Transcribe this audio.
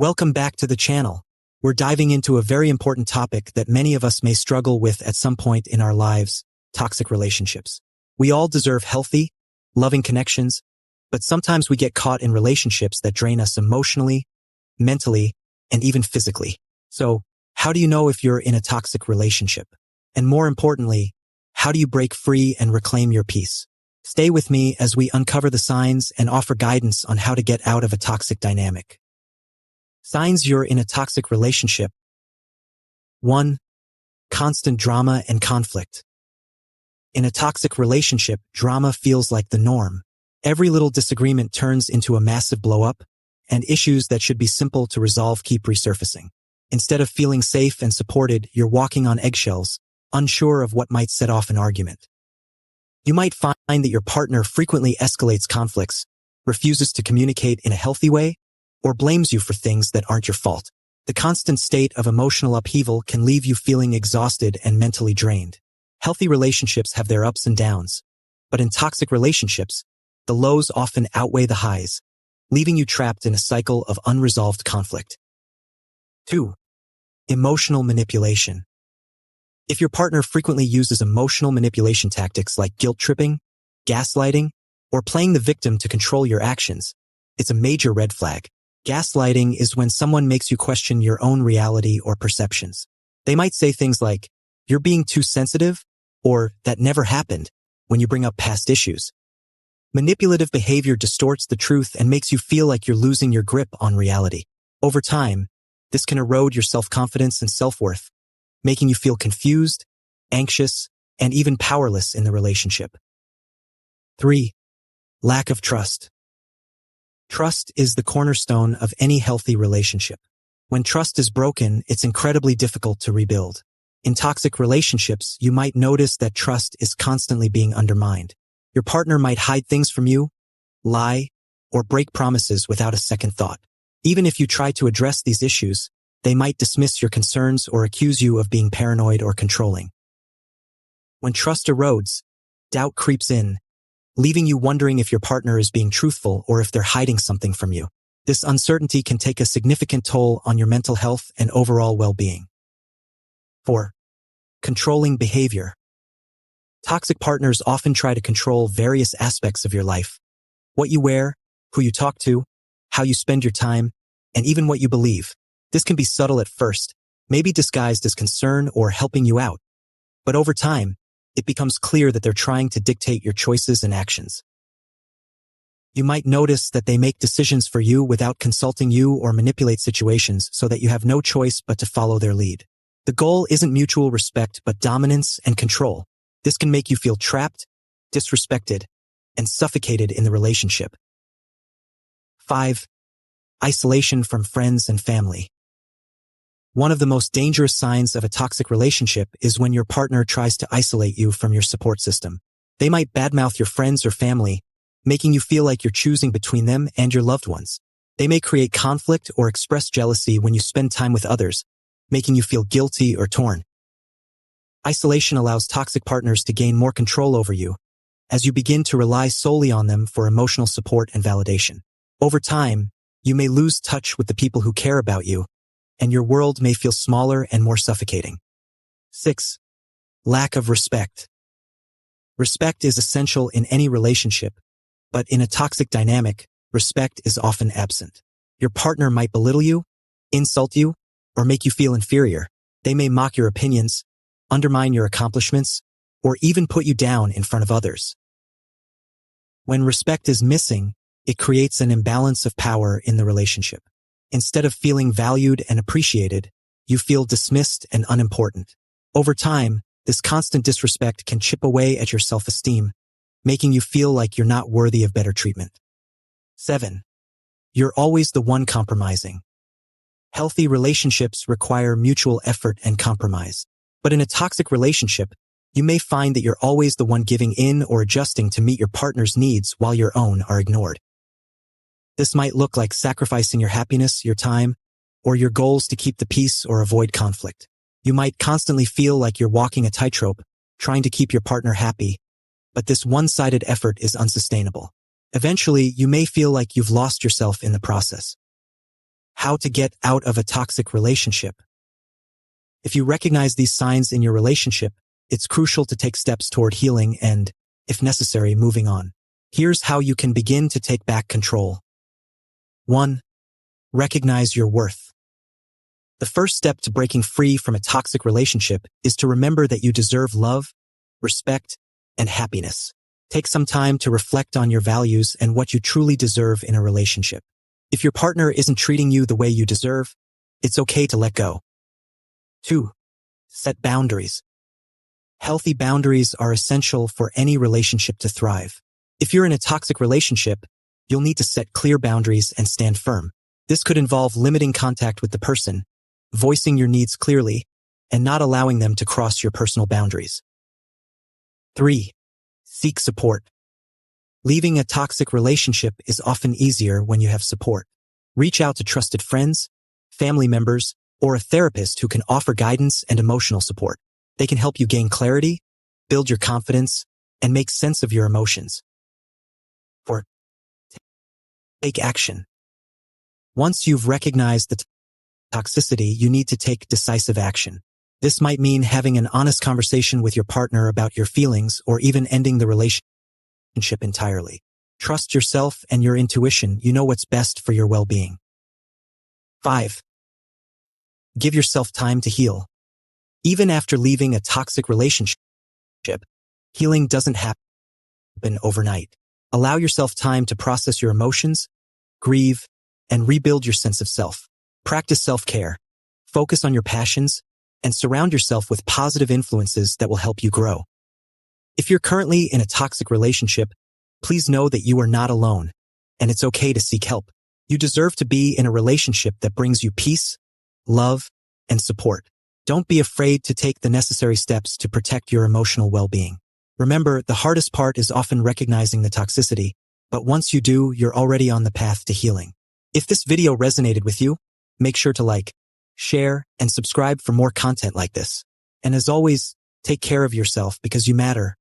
Welcome back to the channel. We're diving into a very important topic that many of us may struggle with at some point in our lives: toxic relationships. We all deserve healthy, loving connections, but sometimes we get caught in relationships that drain us emotionally, mentally, and even physically. So, how do you know if you're in a toxic relationship? And more importantly, how do you break free and reclaim your peace? Stay with me as we uncover the signs and offer guidance on how to get out of a toxic dynamic. Signs you're in a toxic relationship. 1. Constant drama and conflict. In a toxic relationship, drama feels like the norm. Every little disagreement turns into a massive blow-up, and issues that should be simple to resolve keep resurfacing. Instead of feeling safe and supported, you're walking on eggshells, unsure of what might set off an argument. You might find that your partner frequently escalates conflicts, refuses to communicate in a healthy way, or blames you for things that aren't your fault. The constant state of emotional upheaval can leave you feeling exhausted and mentally drained. Healthy relationships have their ups and downs, but in toxic relationships, the lows often outweigh the highs, leaving you trapped in a cycle of unresolved conflict. 2. Emotional manipulation. If your partner frequently uses emotional manipulation tactics like guilt-tripping, gaslighting, or playing the victim to control your actions, it's a major red flag. Gaslighting is when someone makes you question your own reality or perceptions. They might say things like, "You're being too sensitive," or "That never happened," when you bring up past issues. Manipulative behavior distorts the truth and makes you feel like you're losing your grip on reality. Over time, this can erode your self-confidence and self-worth, making you feel confused, anxious, and even powerless in the relationship. 3. Lack of trust. Trust is the cornerstone of any healthy relationship. When trust is broken, it's incredibly difficult to rebuild. In toxic relationships, you might notice that trust is constantly being undermined. Your partner might hide things from you, lie, or break promises without a second thought. Even if you try to address these issues, they might dismiss your concerns or accuse you of being paranoid or controlling. When trust erodes, doubt creeps in, leaving you wondering if your partner is being truthful or if they're hiding something from you. This uncertainty can take a significant toll on your mental health and overall well-being. 4. Controlling behavior. Toxic partners often try to control various aspects of your life: what you wear, who you talk to, how you spend your time, and even what you believe. This can be subtle at first, maybe disguised as concern or helping you out. But over time, it becomes clear that they're trying to dictate your choices and actions. You might notice that they make decisions for you without consulting you or manipulate situations so that you have no choice but to follow their lead. The goal isn't mutual respect but dominance and control. This can make you feel trapped, disrespected, and suffocated in the relationship. 5. Isolation from friends and family. One of the most dangerous signs of a toxic relationship is when your partner tries to isolate you from your support system. They might badmouth your friends or family, making you feel like you're choosing between them and your loved ones. They may create conflict or express jealousy when you spend time with others, making you feel guilty or torn. Isolation allows toxic partners to gain more control over you, as you begin to rely solely on them for emotional support and validation. Over time, you may lose touch with the people who care about you, and your world may feel smaller and more suffocating. 6. Lack of respect. Respect is essential in any relationship, but in a toxic dynamic, respect is often absent. Your partner might belittle you, insult you, or make you feel inferior. They may mock your opinions, undermine your accomplishments, or even put you down in front of others. When respect is missing, it creates an imbalance of power in the relationship. Instead of feeling valued and appreciated, you feel dismissed and unimportant. Over time, this constant disrespect can chip away at your self-esteem, making you feel like you're not worthy of better treatment. 7. You're always the one compromising. Healthy relationships require mutual effort and compromise. But in a toxic relationship, you may find that you're always the one giving in or adjusting to meet your partner's needs while your own are ignored. This might look like sacrificing your happiness, your time, or your goals to keep the peace or avoid conflict. You might constantly feel like you're walking a tightrope, trying to keep your partner happy, but this one-sided effort is unsustainable. Eventually, you may feel like you've lost yourself in the process. How to get out of a toxic relationship. If you recognize these signs in your relationship, it's crucial to take steps toward healing and, if necessary, moving on. Here's how you can begin to take back control. 1. Recognize your worth. The first step to breaking free from a toxic relationship is to remember that you deserve love, respect, and happiness. Take some time to reflect on your values and what you truly deserve in a relationship. If your partner isn't treating you the way you deserve, it's okay to let go. 2. Set boundaries. Healthy boundaries are essential for any relationship to thrive. If you're in a toxic relationship, you'll need to set clear boundaries and stand firm. This could involve limiting contact with the person, voicing your needs clearly, and not allowing them to cross your personal boundaries. 3. Seek support. Leaving a toxic relationship is often easier when you have support. Reach out to trusted friends, family members, or a therapist who can offer guidance and emotional support. They can help you gain clarity, build your confidence, and make sense of your emotions. 4. Take action. Once you've recognized the toxicity, you need to take decisive action. This might mean having an honest conversation with your partner about your feelings or even ending the relationship entirely. Trust yourself and your intuition. You know what's best for your well-being. 5. Give yourself time to heal. Even after leaving a toxic relationship, healing doesn't happen overnight. Allow yourself time to process your emotions, grieve, and rebuild your sense of self. Practice self-care, focus on your passions, and surround yourself with positive influences that will help you grow. If you're currently in a toxic relationship, please know that you are not alone, and it's okay to seek help. You deserve to be in a relationship that brings you peace, love, and support. Don't be afraid to take the necessary steps to protect your emotional well-being. Remember, the hardest part is often recognizing the toxicity, but once you do, you're already on the path to healing. If this video resonated with you, make sure to like, share, and subscribe for more content like this. And as always, take care of yourself because you matter.